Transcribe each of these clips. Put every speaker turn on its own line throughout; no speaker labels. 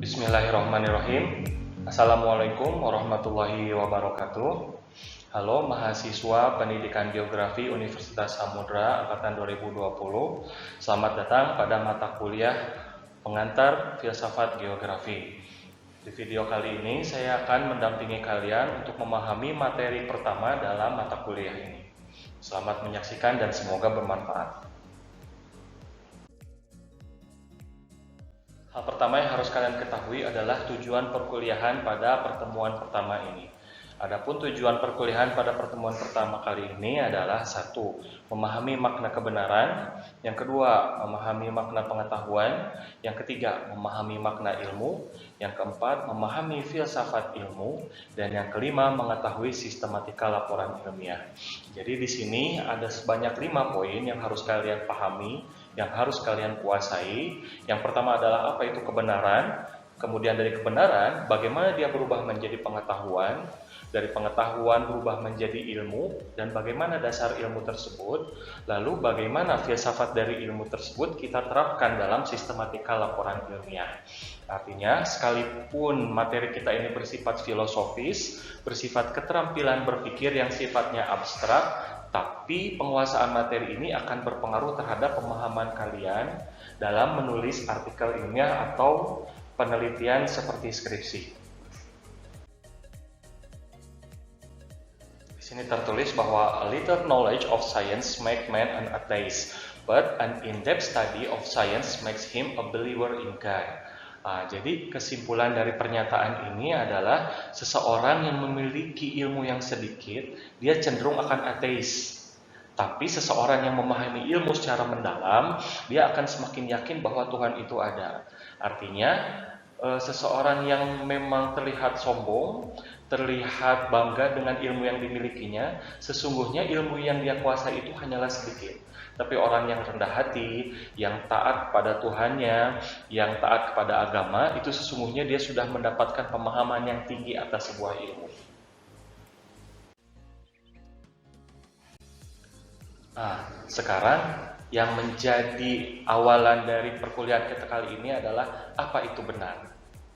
Bismillahirrahmanirrahim. Assalamualaikum warahmatullahi wabarakatuh. Halo mahasiswa Pendidikan Geografi Universitas Samudra Angkatan 2020. Selamat datang pada mata kuliah pengantar filsafat geografi. Di video kali ini saya akan mendampingi kalian untuk memahami materi pertama dalam mata kuliah ini. Selamat menyaksikan dan semoga bermanfaat. Hal pertama yang harus kalian ketahui adalah tujuan perkuliahan pada pertemuan pertama ini. Adapun tujuan perkuliahan pada pertemuan pertama kali ini adalah 1. Memahami makna kebenaran. Yang kedua, memahami makna pengetahuan. Yang ketiga, memahami makna ilmu. Yang keempat, memahami filsafat ilmu. Dan yang kelima, mengetahui sistematika laporan ilmiah. Jadi di sini ada sebanyak 5 poin yang harus kalian pahami, yang harus kalian kuasai. Yang pertama adalah apa itu kebenaran. Kemudian dari kebenaran, bagaimana dia berubah menjadi pengetahuan. Dari pengetahuan berubah menjadi ilmu, dan bagaimana dasar ilmu tersebut, lalu bagaimana filsafat dari ilmu tersebut kita terapkan dalam sistematika laporan ilmiah. Artinya, sekalipun materi kita ini bersifat filosofis, bersifat keterampilan berpikir yang sifatnya abstrak, tapi penguasaan materi ini akan berpengaruh terhadap pemahaman kalian dalam menulis artikel ilmiah atau penelitian seperti skripsi. Di sini tertulis bahwa a little knowledge of science makes man an atheist, but an in-depth study of science makes him a believer in God. Jadi kesimpulan dari pernyataan ini adalah seseorang yang memiliki ilmu yang sedikit, dia cenderung akan ateis. Tapi seseorang yang memahami ilmu secara mendalam, dia akan semakin yakin bahwa Tuhan itu ada. Artinya, seseorang yang memang terlihat sombong, terlihat bangga dengan ilmu yang dimilikinya, sesungguhnya ilmu yang dia kuasai itu hanyalah sedikit. Tapi orang yang rendah hati, yang taat kepada Tuhannya, yang taat kepada agama, itu sesungguhnya dia sudah mendapatkan pemahaman yang tinggi atas sebuah ilmu. Sekarang yang menjadi awalan dari perkuliahan kita kali ini adalah apa itu benar.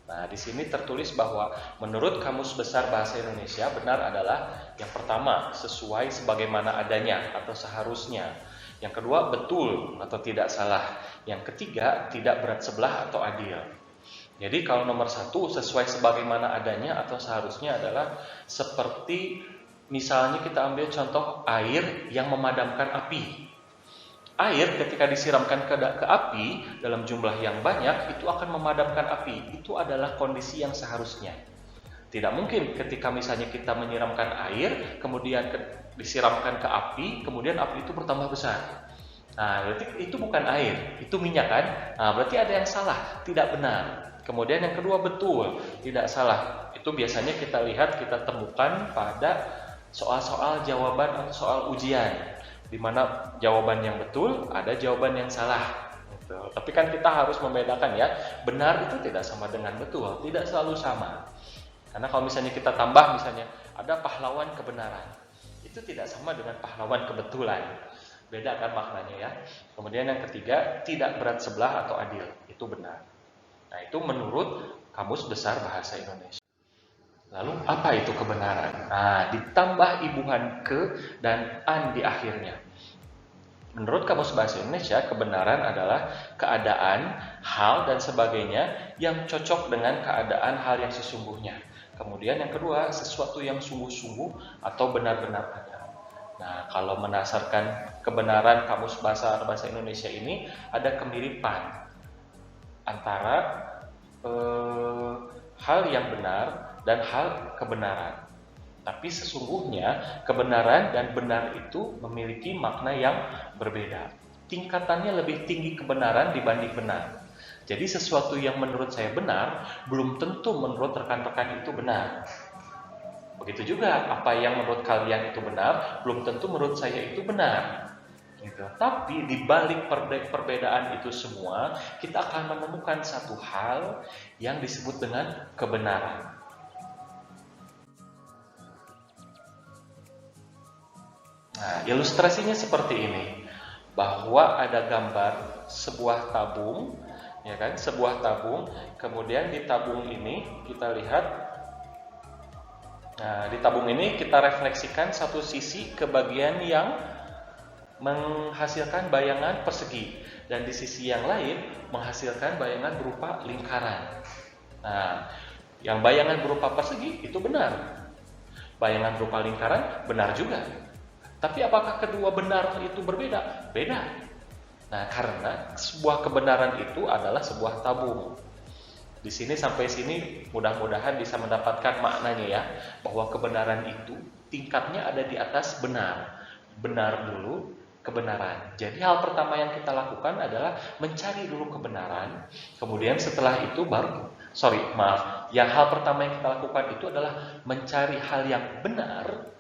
Di sini tertulis bahwa menurut Kamus Besar Bahasa Indonesia, benar adalah yang pertama, sesuai sebagaimana adanya atau seharusnya. Yang kedua, betul atau tidak salah. Yang ketiga, tidak berat sebelah atau adil. Jadi kalau nomor 1, sesuai sebagaimana adanya atau seharusnya adalah seperti misalnya kita ambil contoh air yang memadamkan api. Air ketika disiramkan ke api dalam jumlah yang banyak, itu akan memadamkan api. Itu adalah kondisi yang seharusnya. Tidak mungkin ketika misalnya kita menyiramkan air, kemudian disiramkan ke api, kemudian api itu bertambah besar. Berarti itu bukan air, itu minyak kan? Berarti ada yang salah, tidak benar. Kemudian yang kedua, betul, tidak salah. Itu biasanya kita lihat, kita temukan pada soal-soal jawaban atau soal ujian, di mana jawaban yang betul, ada jawaban yang salah. Gitu. Tapi kan kita harus membedakan ya, benar itu tidak sama dengan betul, tidak selalu sama. Karena kalau misalnya kita tambah, misalnya ada pahlawan kebenaran, itu tidak sama dengan pahlawan kebetulan. Beda kan maknanya ya. Kemudian yang ketiga, tidak berat sebelah atau adil, itu benar. Itu menurut Kamus Besar Bahasa Indonesia. Lalu apa itu kebenaran? Ditambah ibuhan ke dan an di akhirnya. Menurut Kamus Bahasa Indonesia, kebenaran adalah keadaan, hal, dan sebagainya yang cocok dengan keadaan hal yang sesungguhnya. Kemudian yang kedua, sesuatu yang sungguh-sungguh atau benar-benar ada. Kalau berdasarkan kebenaran Kamus Bahasa Indonesia ini, ada kemiripan antara hal yang benar dan hal kebenaran. Tapi sesungguhnya kebenaran dan benar itu memiliki makna yang berbeda. Tingkatannya lebih tinggi kebenaran dibanding benar. Jadi sesuatu yang menurut saya benar, belum tentu menurut rekan-rekan itu benar. Begitu juga apa yang menurut kalian itu benar, belum tentu menurut saya itu benar. Gitu. Tapi di balik perbedaan itu semua, kita akan menemukan satu hal yang disebut dengan kebenaran. Ilustrasinya seperti ini, bahwa ada gambar sebuah tabung ya kan? Sebuah tabung. Kemudian di tabung ini kita lihat, nah di tabung ini kita refleksikan satu sisi ke bagian yang menghasilkan bayangan persegi, dan di sisi yang lain menghasilkan bayangan berupa lingkaran. Nah, yang bayangan berupa persegi itu benar, bayangan berupa lingkaran benar juga. Tapi apakah kedua benar itu berbeda? Beda. Nah, karena sebuah kebenaran itu adalah sebuah tabung. Di sini sampai sini mudah-mudahan bisa mendapatkan maknanya ya, bahwa kebenaran itu tingkatnya ada di atas benar. Benar dulu, kebenaran. Jadi hal pertama yang kita lakukan adalah mencari dulu kebenaran. Kemudian setelah itu yang hal pertama yang kita lakukan itu adalah mencari hal yang benar.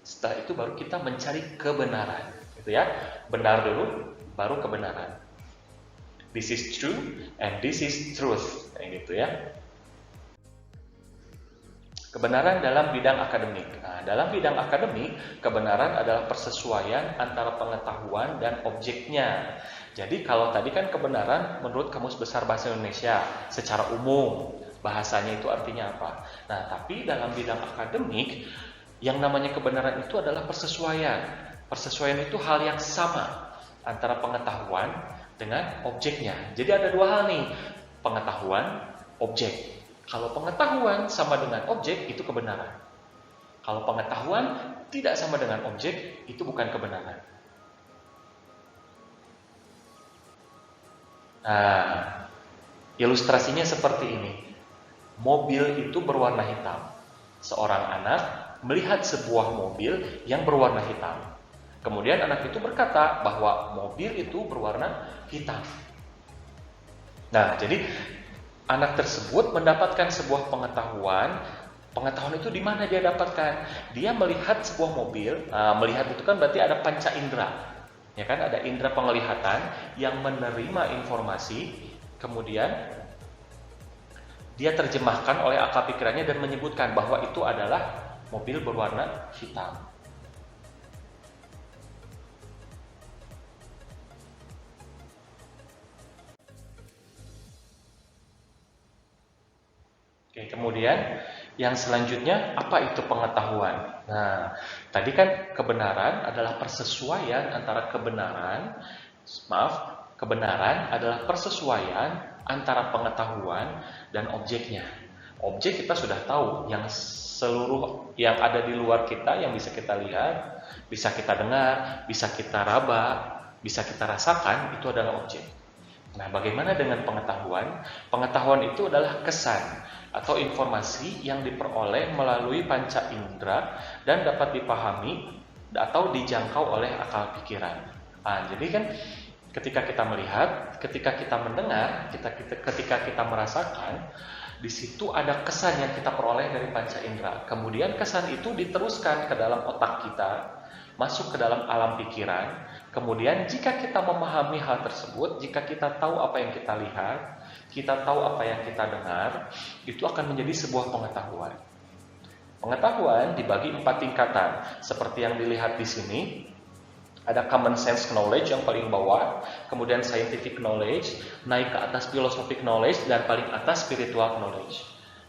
Setelah itu baru kita mencari kebenaran, gitu ya. Benar dulu, baru kebenaran. This is true and this is truth, kayak gitu ya. Kebenaran dalam bidang akademik. Nah, dalam bidang akademik, kebenaran adalah persesuaian antara pengetahuan dan objeknya. Jadi kalau tadi kan kebenaran menurut Kamus Besar Bahasa Indonesia secara umum, bahasanya itu artinya apa. Nah, tapi dalam bidang akademik, yang namanya kebenaran itu adalah persesuaian. Persesuaian itu hal yang sama antara pengetahuan dengan objeknya. Jadi ada dua hal nih, pengetahuan, objek. Kalau pengetahuan sama dengan objek, itu kebenaran. Kalau pengetahuan tidak sama dengan objek, itu bukan kebenaran. Nah, ilustrasinya seperti ini. Mobil itu berwarna hitam. Seorang anak melihat sebuah mobil yang berwarna hitam. Kemudian anak itu berkata bahwa mobil itu berwarna hitam. Nah, jadi anak tersebut mendapatkan sebuah pengetahuan. Pengetahuan itu di mana dia dapatkan? Dia melihat sebuah mobil. Melihat itu kan berarti ada panca indera, ya kan? Ada indera penglihatan yang menerima informasi, kemudian dia terjemahkan oleh akal pikirannya dan menyebutkan bahwa itu adalah mobil berwarna hitam. Oke, kemudian yang selanjutnya, apa itu pengetahuan? Nah, tadi kan kebenaran adalah persesuaian antara kebenaran adalah persesuaian antara pengetahuan dan objeknya. Objek kita sudah tahu, yang seluruh yang ada di luar kita, yang bisa kita lihat, bisa kita dengar, bisa kita raba, bisa kita rasakan, itu adalah objek. Nah, bagaimana dengan pengetahuan? Pengetahuan itu adalah kesan atau informasi yang diperoleh melalui panca indera dan dapat dipahami atau dijangkau oleh akal pikiran. Jadi kan ketika kita melihat, ketika kita mendengar, ketika kita merasakan, di situ ada kesan yang kita peroleh dari panca indera. Kemudian kesan itu diteruskan ke dalam otak kita, masuk ke dalam alam pikiran. Kemudian jika kita memahami hal tersebut, jika kita tahu apa yang kita lihat, kita tahu apa yang kita dengar, itu akan menjadi sebuah pengetahuan. Pengetahuan dibagi 4 tingkatan, seperti yang dilihat di sini. Ada common sense knowledge yang paling bawah, kemudian scientific knowledge, naik ke atas philosophic knowledge, dan paling atas spiritual knowledge.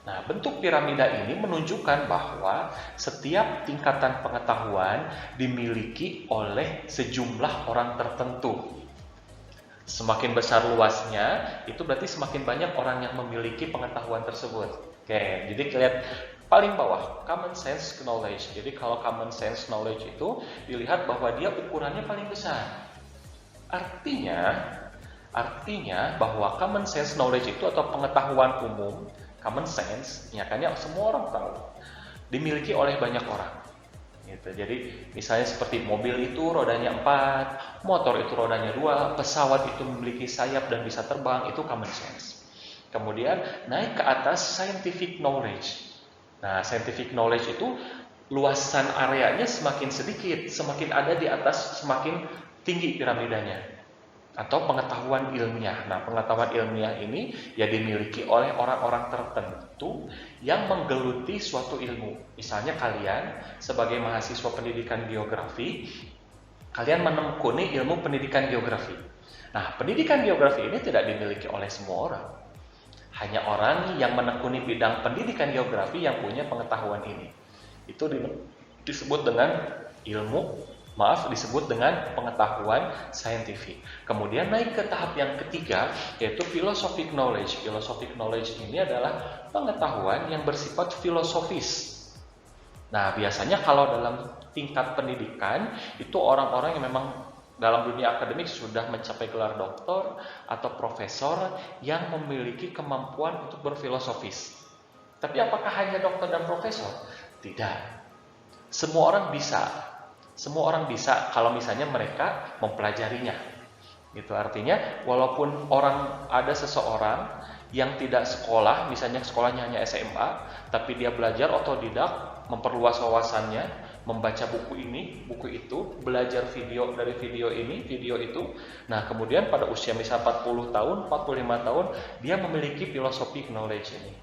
Nah, bentuk piramida ini menunjukkan bahwa setiap tingkatan pengetahuan dimiliki oleh sejumlah orang tertentu. Semakin besar luasnya, itu berarti semakin banyak orang yang memiliki pengetahuan tersebut. Oke, jadi lihat paling bawah, common sense knowledge. Jadi kalau common sense knowledge itu dilihat bahwa dia ukurannya paling besar. Artinya bahwa common sense knowledge itu atau pengetahuan umum, common sense, ya kan, ya semua orang tahu, dimiliki oleh banyak orang. Gitu. Jadi misalnya seperti mobil itu rodanya 4, motor itu rodanya 2, pesawat itu memiliki sayap dan bisa terbang, itu common sense. Kemudian naik ke atas scientific knowledge. Nah, scientific knowledge itu luasan areanya semakin sedikit, semakin ada di atas semakin tinggi piramidanya. Atau pengetahuan ilmiah. Nah, pengetahuan ilmiah ini ya dimiliki oleh orang-orang tertentu yang menggeluti suatu ilmu. Misalnya kalian sebagai mahasiswa pendidikan geografi, kalian menekuni ilmu pendidikan geografi. Nah, pendidikan geografi ini tidak dimiliki oleh semua orang. Hanya orang yang menekuni bidang pendidikan geografi yang punya pengetahuan ini. Itu disebut dengan disebut dengan pengetahuan saintifik. Kemudian naik ke tahap yang ketiga, yaitu philosophic knowledge. Philosophic knowledge ini adalah pengetahuan yang bersifat filosofis. Nah, biasanya kalau dalam tingkat pendidikan, itu orang-orang yang memang dalam dunia akademik sudah mencapai gelar doktor atau profesor yang memiliki kemampuan untuk berfilosofis. Tapi apakah hanya dokter dan profesor? Tidak. Semua orang bisa. Semua orang bisa kalau misalnya mereka mempelajarinya. Itu artinya walaupun ada seseorang yang tidak sekolah, misalnya sekolahnya hanya SMA, tapi dia belajar otodidak, memperluas wawasannya, membaca buku ini, buku itu, belajar video dari video ini, video itu. Nah, kemudian pada usia misalnya 40 tahun, 45 tahun, dia memiliki philosophic knowledge ini.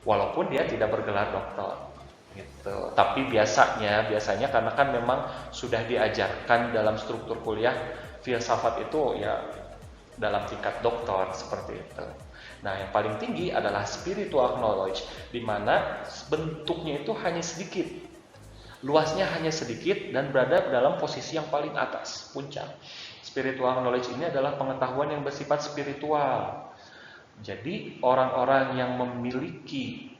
Walaupun dia tidak bergelar doktor. Gitu. Tapi biasanya karena kan memang sudah diajarkan dalam struktur kuliah, filsafat itu ya dalam tingkat doktor seperti itu. Nah, yang paling tinggi adalah spiritual knowledge, di mana bentuknya itu hanya sedikit. Luasnya hanya sedikit dan berada dalam posisi yang paling atas, puncak. Spiritual knowledge ini adalah pengetahuan yang bersifat spiritual. Jadi orang-orang yang memiliki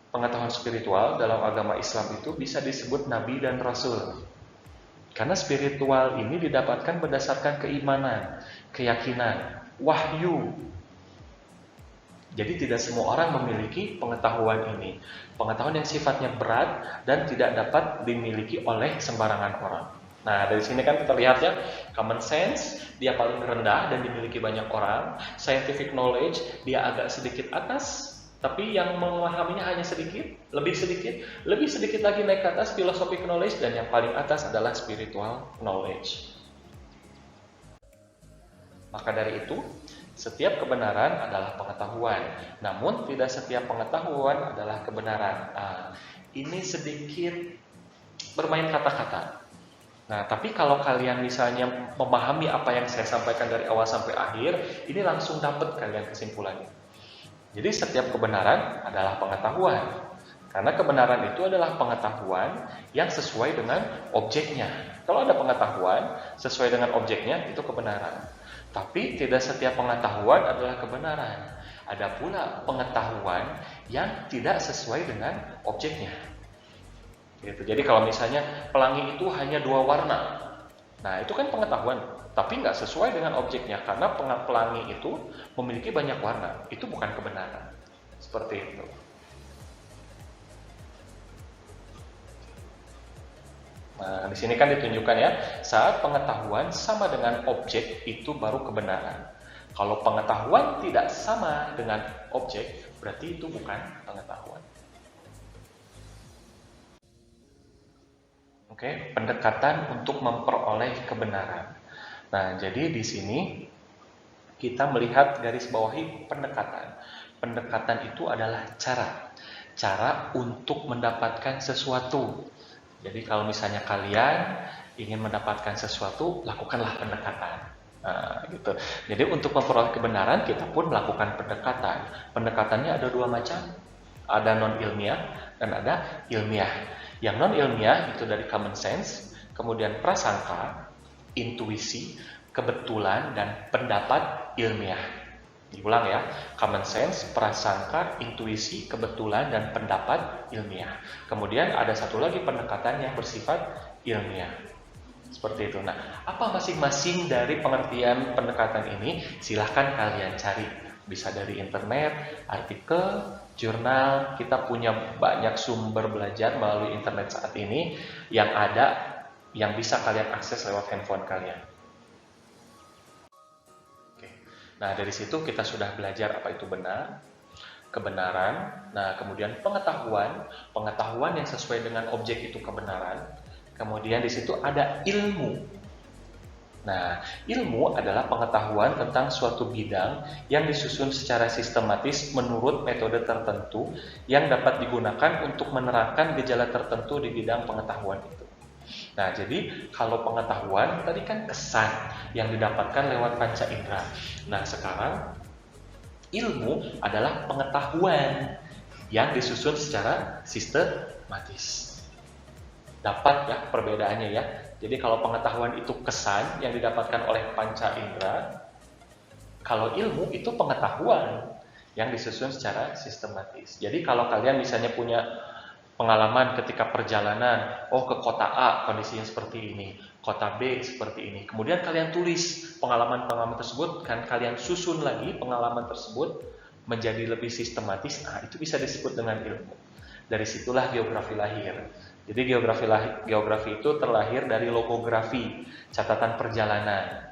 pengetahuan spiritual dalam agama Islam itu bisa disebut nabi dan rasul. Karena spiritual ini didapatkan berdasarkan keimanan, keyakinan, wahyu. Jadi tidak semua orang memiliki pengetahuan ini. Pengetahuan yang sifatnya berat dan tidak dapat dimiliki oleh sembarangan orang. Nah, dari sini kan kita lihatnya common sense dia paling rendah dan dimiliki banyak orang. Scientific knowledge dia agak sedikit atas, tapi yang memahaminya hanya sedikit, lebih sedikit lagi naik ke atas philosophic knowledge, dan yang paling atas adalah spiritual knowledge. Maka dari itu, setiap kebenaran adalah pengetahuan, namun tidak setiap pengetahuan adalah kebenaran. Ini sedikit bermain kata-kata. Nah, tapi kalau kalian misalnya memahami apa yang saya sampaikan dari awal sampai akhir, ini langsung dapat kalian kesimpulannya. Jadi setiap kebenaran adalah pengetahuan. Karena kebenaran itu adalah pengetahuan yang sesuai dengan objeknya. Kalau ada pengetahuan sesuai dengan objeknya, itu kebenaran. Tapi tidak setiap pengetahuan adalah kebenaran. Ada pula pengetahuan yang tidak sesuai dengan objeknya. Gitu. Jadi kalau misalnya pelangi itu hanya 2 warna, nah itu kan pengetahuan, tapi nggak sesuai dengan objeknya karena pelangi itu memiliki banyak warna. Itu bukan kebenaran. Seperti itu. Nah, di sini kan ditunjukkan ya, saat pengetahuan sama dengan objek itu baru kebenaran. Kalau pengetahuan tidak sama dengan objek, berarti itu bukan pengetahuan. Oke, pendekatan untuk memperoleh kebenaran. Nah, jadi di sini kita melihat garis bawahi pendekatan. Pendekatan itu adalah cara untuk mendapatkan sesuatu. Jadi kalau misalnya kalian ingin mendapatkan sesuatu, lakukanlah pendekatan. Nah, gitu. Jadi untuk memperoleh kebenaran, kita pun melakukan pendekatan. Pendekatannya ada 2 macam. Ada non-ilmiah dan ada ilmiah. Yang non-ilmiah itu dari common sense, kemudian prasangka, intuisi, kebetulan, dan pendapat ilmiah. Diulang ya, common sense, prasangka, intuisi, kebetulan, dan pendapat ilmiah. Kemudian ada satu lagi pendekatan yang bersifat ilmiah. Seperti itu. Nah, apa masing-masing dari pengertian pendekatan ini? Silahkan kalian cari. Bisa dari internet, artikel, jurnal. Kita punya banyak sumber belajar melalui internet saat ini yang bisa kalian akses lewat handphone kalian. Nah, dari situ kita sudah belajar apa itu benar, kebenaran. Nah, kemudian pengetahuan yang sesuai dengan objek itu kebenaran. Kemudian di situ ada ilmu. Nah, ilmu adalah pengetahuan tentang suatu bidang yang disusun secara sistematis menurut metode tertentu yang dapat digunakan untuk menerangkan gejala tertentu di bidang pengetahuan itu. Nah, jadi kalau pengetahuan tadi kan kesan yang didapatkan lewat panca indera. Nah, sekarang ilmu adalah pengetahuan yang disusun secara sistematis. Dapat ya perbedaannya ya. Jadi kalau pengetahuan itu kesan yang didapatkan oleh panca indera, kalau ilmu itu pengetahuan yang disusun secara sistematis. Jadi kalau kalian misalnya punya pengalaman ketika perjalanan, oh ke kota A kondisinya seperti ini, kota B seperti ini. Kemudian kalian tulis pengalaman-pengalaman tersebut, kan kalian susun lagi pengalaman tersebut menjadi lebih sistematis. Nah, itu bisa disebut dengan ilmu. Dari situlah geografi lahir. Jadi geografi itu terlahir dari logografi, catatan perjalanan.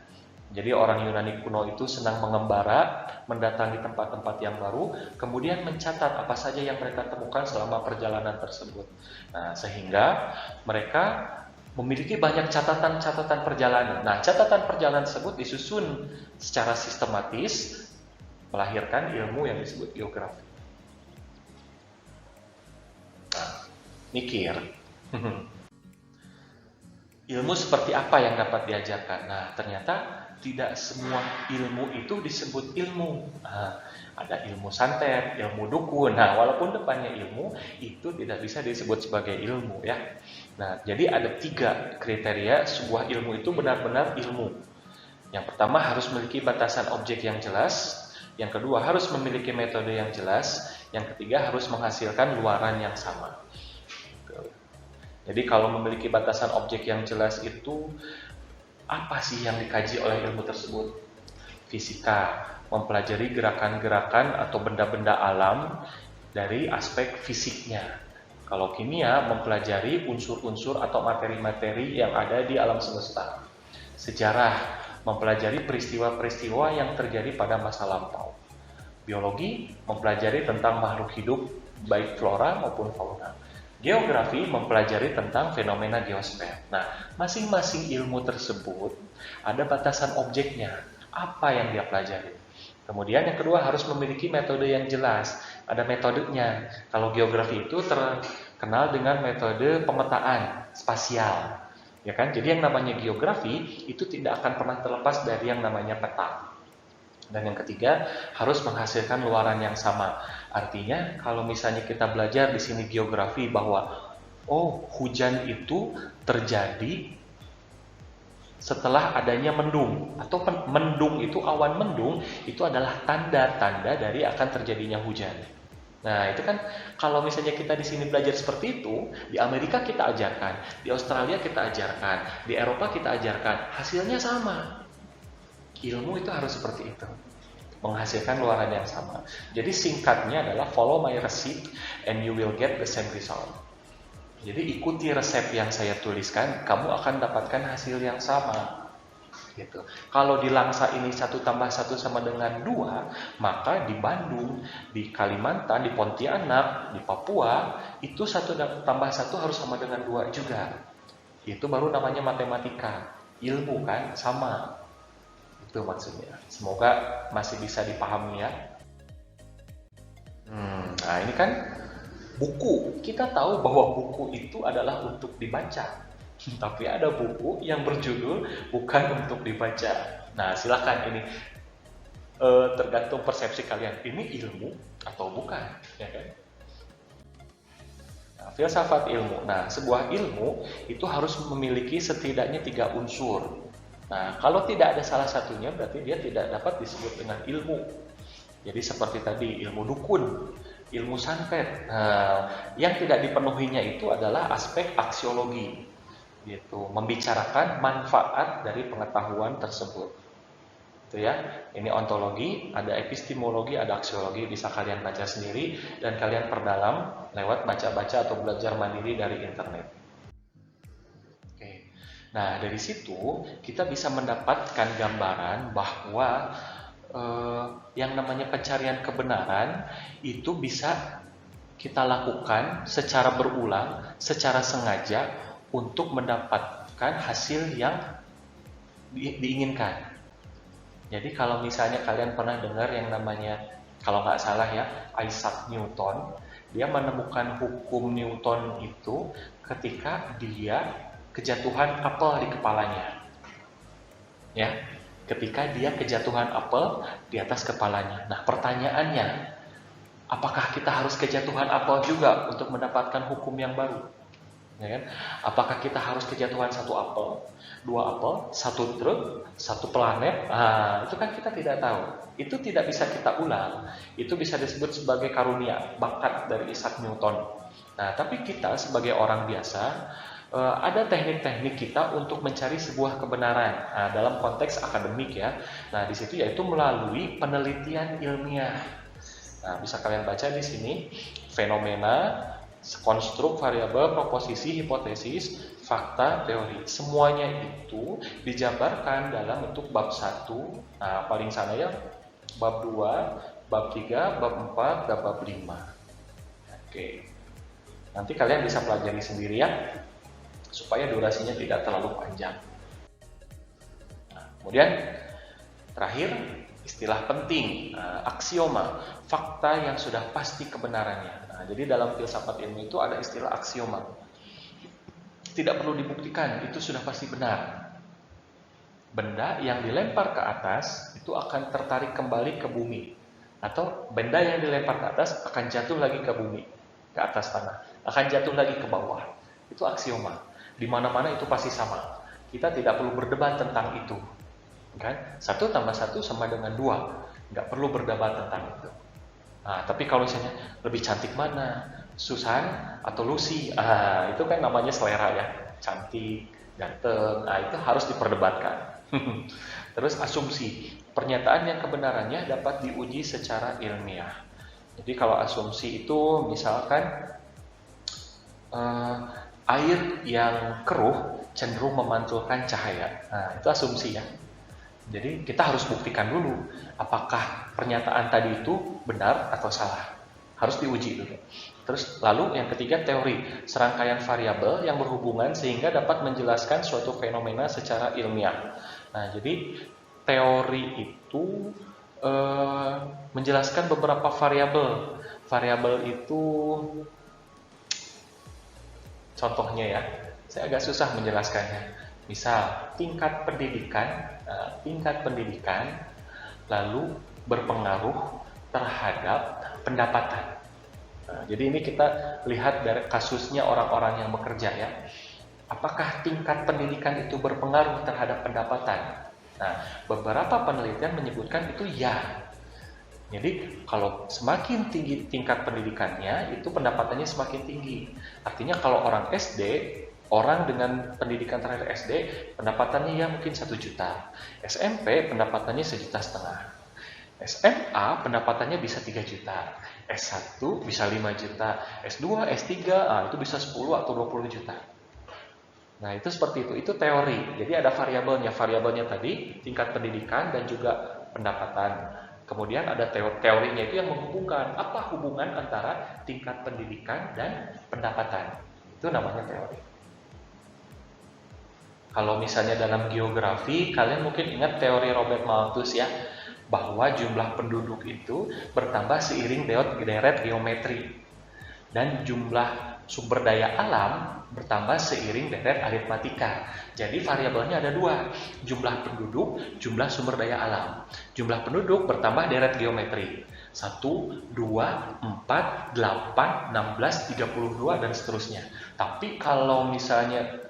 Jadi orang Yunani kuno itu senang mengembara, mendatangi tempat-tempat yang baru, kemudian mencatat apa saja yang mereka temukan selama perjalanan tersebut. Nah, sehingga mereka memiliki banyak catatan-catatan perjalanan. Nah, catatan perjalanan tersebut disusun secara sistematis, melahirkan ilmu yang disebut geografi. Nah, mikir. Ilmu seperti apa yang dapat diajarkan? Nah, ternyata tidak semua ilmu itu disebut ilmu. Nah, ada ilmu santet, ilmu dukun. Nah, walaupun depannya ilmu, itu tidak bisa disebut sebagai ilmu ya. Nah, jadi ada 3 kriteria sebuah ilmu itu benar-benar ilmu. Yang pertama harus memiliki batasan objek yang jelas. Yang kedua harus memiliki metode yang jelas. Yang ketiga harus menghasilkan luaran yang sama. Jadi kalau memiliki batasan objek yang jelas itu apa sih yang dikaji oleh ilmu tersebut? Fisika, mempelajari gerakan-gerakan atau benda-benda alam dari aspek fisiknya. Kalau kimia, mempelajari unsur-unsur atau materi-materi yang ada di alam semesta. Sejarah, mempelajari peristiwa-peristiwa yang terjadi pada masa lampau. Biologi, mempelajari tentang makhluk hidup, baik flora maupun fauna. Geografi mempelajari tentang fenomena geosfer. Nah, masing-masing ilmu tersebut ada batasan objeknya, apa yang dia pelajari. Kemudian yang kedua harus memiliki metode yang jelas, ada metodenya. Kalau geografi itu terkenal dengan metode pemetaan spasial, ya kan? Jadi yang namanya geografi itu tidak akan pernah terlepas dari yang namanya peta. Dan yang ketiga harus menghasilkan luaran yang sama. Artinya kalau misalnya kita belajar di sini geografi bahwa oh hujan itu terjadi setelah adanya mendung, atau mendung itu awan mendung itu adalah tanda-tanda dari akan terjadinya hujan. Nah itu kan kalau misalnya kita di sini belajar seperti itu, di Amerika kita ajarkan, di Australia kita ajarkan, di Eropa kita ajarkan, hasilnya sama. Ilmu itu harus seperti itu, menghasilkan luaran yang sama. Jadi singkatnya adalah follow my receipt and you will get the same result. Jadi ikuti resep yang saya tuliskan, kamu akan dapatkan hasil yang sama. Gitu. Kalau di Langsa ini 1 tambah 1 sama dengan 2, maka di Bandung, di Kalimantan, di Pontianak, di Papua, itu 1 tambah 1 harus sama dengan 2 juga. Itu baru namanya matematika. Ilmu kan sama. Itu maksudnya. Semoga masih bisa dipahami ya. Nah ini kan buku. Kita tahu bahwa buku itu adalah untuk dibaca. Tapi ada buku yang berjudul bukan untuk dibaca. Nah silakan ini tergantung persepsi kalian. Ini ilmu atau bukan, ya kan? Nah, filsafat ilmu. Nah sebuah ilmu itu harus memiliki setidaknya 3 unsur. Nah, kalau tidak ada salah satunya berarti dia tidak dapat disebut dengan ilmu. Jadi seperti tadi ilmu dukun, ilmu santet. Nah, yang tidak dipenuhinya itu adalah aspek aksiologi. Gitu, membicarakan manfaat dari pengetahuan tersebut. Itu ya. Ini ontologi, ada epistemologi, ada aksiologi, bisa kalian baca sendiri dan kalian perdalam lewat baca-baca atau belajar mandiri dari internet. Nah, dari situ kita bisa mendapatkan gambaran bahwa yang namanya pencarian kebenaran itu bisa kita lakukan secara berulang, secara sengaja untuk mendapatkan hasil yang diinginkan. Jadi kalau misalnya kalian pernah dengar yang namanya, kalau nggak salah ya, Isaac Newton, dia menemukan hukum Newton itu ketika dia kejatuhan apel di kepalanya. Ya, ketika dia kejatuhan apel di atas kepalanya. Nah, pertanyaannya, apakah kita harus kejatuhan apel juga untuk mendapatkan hukum yang baru? Ya kan? Apakah kita harus kejatuhan 1 apel, 2 apel, 1 truk, 1 planet? Nah, itu kan kita tidak tahu. Itu tidak bisa kita ulang. Itu bisa disebut sebagai karunia, bakat dari Isaac Newton. Nah, tapi kita sebagai orang biasa, ada teknik-teknik kita untuk mencari sebuah kebenaran. Nah, dalam konteks akademik ya. Nah, di situ yaitu melalui penelitian ilmiah. Nah, bisa kalian baca di sini fenomena, konstruk, variabel, proposisi, hipotesis, fakta, teori. Semuanya itu dijabarkan dalam bentuk bab 1. Nah, paling sana ya bab 2, bab 3, bab 4, dan bab 5. Oke. Nanti kalian bisa pelajari sendiri ya, supaya durasinya tidak terlalu panjang. Nah, kemudian terakhir, istilah penting, aksioma, fakta yang sudah pasti kebenarannya. Nah, jadi dalam filsafat ilmu itu ada istilah aksioma. Tidak perlu dibuktikan, itu sudah pasti benar. Benda yang dilempar ke atas itu akan tertarik kembali ke bumi, atau benda yang dilempar ke atas akan jatuh lagi ke bumi, ke atas tanah, akan jatuh lagi ke bawah. Itu aksioma. Di mana-mana itu pasti sama. Kita tidak perlu berdebat tentang itu, kan? 1 tambah 1 sama dengan 2. Nggak perlu berdebat tentang itu. Nah, tapi kalau misalnya lebih cantik mana, Susan atau Lucy, itu kan namanya selera ya, cantik, ganteng. Nah, itu harus diperdebatkan. Terus asumsi, pernyataan yang kebenarannya dapat diuji secara ilmiah. Jadi kalau asumsi itu misalkan air yang keruh cenderung memantulkan cahaya. Nah, itu asumsi ya. Jadi kita harus buktikan dulu apakah pernyataan tadi itu benar atau salah. Harus diuji dulu. Terus lalu yang ketiga teori, serangkaian variabel yang berhubungan sehingga dapat menjelaskan suatu fenomena secara ilmiah. Nah, jadi teori itu menjelaskan beberapa variabel. Variabel itu contohnya ya, saya agak susah menjelaskannya. Misal tingkat pendidikan lalu berpengaruh terhadap pendapatan. Nah, jadi ini kita lihat dari kasusnya orang-orang yang bekerja ya. Apakah tingkat pendidikan itu berpengaruh terhadap pendapatan? Nah, beberapa penelitian menyebutkan itu ya. Jadi kalau semakin tinggi tingkat pendidikannya, itu pendapatannya semakin tinggi. Artinya kalau orang SD, orang dengan pendidikan terakhir SD, pendapatannya ya mungkin 1 juta. SMP pendapatannya 1,5 juta. SMA pendapatannya bisa 3 juta. S1 bisa 5 juta. S2, S3 itu bisa 10 atau 20 juta. Nah, itu seperti itu. Itu teori. Jadi ada variabelnya. Variabelnya tadi tingkat pendidikan dan juga pendapatan. Kemudian ada teorinya itu yang menghubungkan apa hubungan antara tingkat pendidikan dan pendapatan. Itu namanya teori. Kalau misalnya dalam geografi, kalian mungkin ingat teori Robert Malthus ya, bahwa jumlah penduduk itu bertambah seiring deret geometri dan jumlah sumber daya alam bertambah seiring deret aritmatika. Jadi variabelnya ada 2, jumlah penduduk, jumlah sumber daya alam. Jumlah penduduk bertambah deret geometri 1, 2, 4, 8, 16, 32 dan seterusnya. Tapi kalau misalnya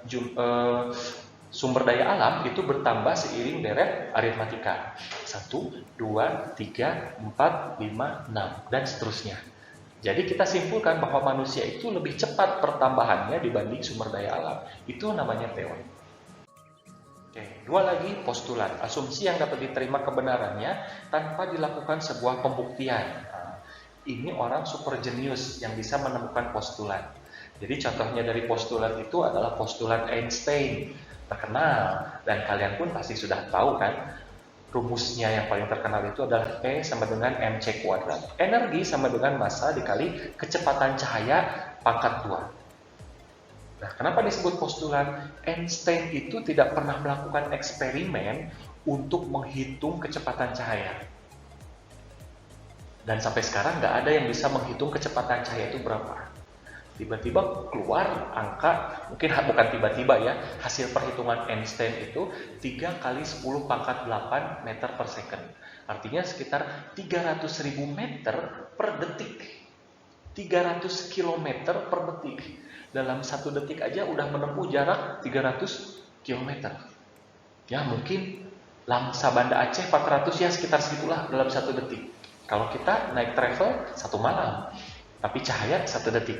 sumber daya alam itu bertambah seiring deret aritmatika 1, 2, 3, 4, 5, 6 dan seterusnya. Jadi kita simpulkan bahwa manusia itu lebih cepat pertambahannya dibanding sumber daya alam. Itu namanya teori. Oke, 2 lagi postulat, asumsi yang dapat diterima kebenarannya tanpa dilakukan sebuah pembuktian. Nah, ini orang super jenius yang bisa menemukan postulat. Jadi contohnya dari postulat itu adalah postulat Einstein, terkenal, dan kalian pun pasti sudah tahu kan. Rumusnya yang paling terkenal itu adalah E sama dengan mc kuadrat. Energi sama dengan massa dikali kecepatan cahaya pangkat 2. Nah, kenapa disebut postulat? Einstein itu tidak pernah melakukan eksperimen untuk menghitung kecepatan cahaya. Dan sampai sekarang nggak ada yang bisa menghitung kecepatan cahaya itu berapa. Tiba-tiba keluar angka, mungkin bukan tiba-tiba ya, hasil perhitungan Einstein itu 3 kali 10 pangkat 8 meter per second. Artinya sekitar 300.000 meter per detik. 300 kilometer per detik. Dalam 1 detik aja udah menempuh jarak 300 kilometer. Ya mungkin Langsa Banda Aceh 400 ya, sekitar segitulah dalam 1 detik. Kalau kita naik travel 1 malam, tapi cahaya 1 detik.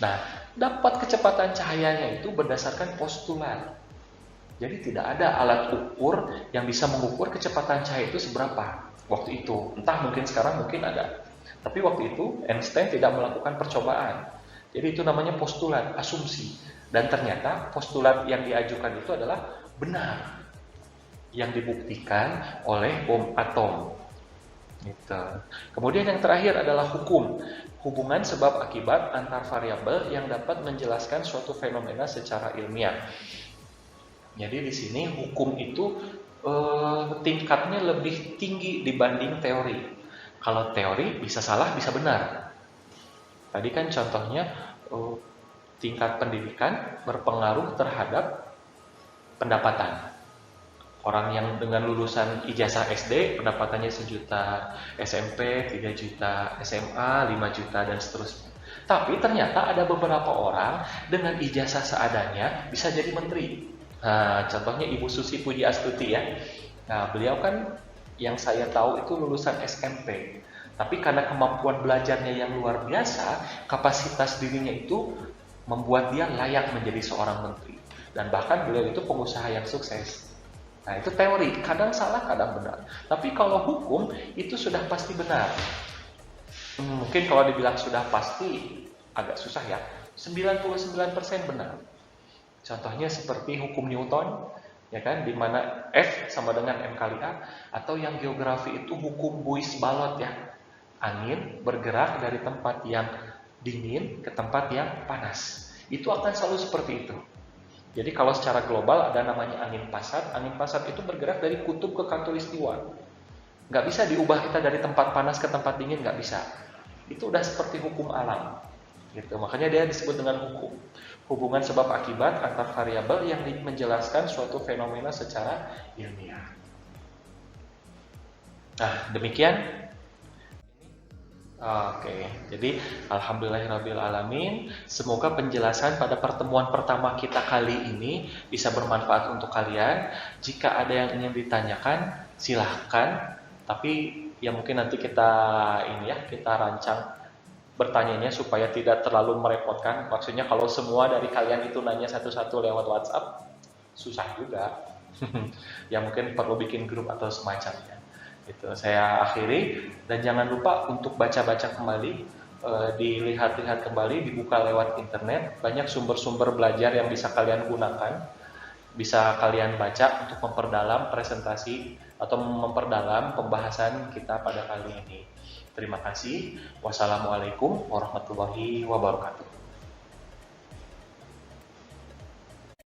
Nah, dapat kecepatan cahayanya itu berdasarkan postulat. Jadi tidak ada alat ukur yang bisa mengukur kecepatan cahaya itu seberapa waktu itu. Entah mungkin sekarang mungkin ada. Tapi waktu itu Einstein tidak melakukan percobaan. Jadi itu namanya postulat, asumsi. Dan ternyata postulat yang diajukan itu adalah benar. Yang dibuktikan oleh bom atom. Gitu. Kemudian yang terakhir adalah hukum. Hubungan sebab akibat antar variabel yang dapat menjelaskan suatu fenomena secara ilmiah. Jadi di sini hukum itu tingkatnya lebih tinggi dibanding teori. Kalau teori bisa salah, bisa benar. Tadi kan contohnya tingkat pendidikan berpengaruh terhadap pendapatan. Orang yang dengan lulusan ijazah SD pendapatannya 1 juta, SMP 3 juta, SMA 5 juta dan seterusnya. Tapi ternyata ada beberapa orang dengan ijazah seadanya bisa jadi menteri. Nah, contohnya Ibu Susi Pujiastuti ya. Nah, beliau kan yang saya tahu itu lulusan SMP. Tapi karena kemampuan belajarnya yang luar biasa, kapasitas dirinya itu membuat dia layak menjadi seorang menteri. Dan bahkan beliau itu pengusaha yang sukses. Nah itu teori, kadang salah, kadang benar. Tapi kalau hukum itu sudah pasti benar. Mungkin kalau dibilang sudah pasti agak susah ya. 99% benar. Contohnya seperti hukum Newton, ya kan, di mana F sama dengan M kali A, atau yang geografi itu hukum Buis-Ballot ya. Angin bergerak dari tempat yang dingin ke tempat yang panas. Itu akan selalu seperti itu. Jadi kalau secara global ada namanya angin pasat itu bergerak dari kutub ke khatulistiwa. Nggak bisa diubah kita dari tempat panas ke tempat dingin, nggak bisa. Itu udah seperti hukum alam. Gitu. Makanya dia disebut dengan hukum. Hubungan sebab akibat antar variabel yang menjelaskan suatu fenomena secara ilmiah. Nah, demikian. Oke, jadi alhamdulillahirrabbilalamin. Semoga penjelasan pada pertemuan pertama kita kali ini bisa bermanfaat untuk kalian. Jika ada yang ingin ditanyakan, silahkan. Tapi ya mungkin nanti kita rancang bertanyanya supaya tidak terlalu merepotkan. Maksudnya kalau semua dari kalian itu nanya satu-satu lewat WhatsApp, susah juga. Ya mungkin perlu bikin grup atau semacamnya. Itu saya akhiri, dan jangan lupa untuk baca-baca kembali, dilihat-lihat kembali, dibuka lewat internet, banyak sumber-sumber belajar yang bisa kalian gunakan, bisa kalian baca untuk memperdalam presentasi atau memperdalam pembahasan kita pada kali ini. Terima kasih. Wassalamualaikum warahmatullahi wabarakatuh.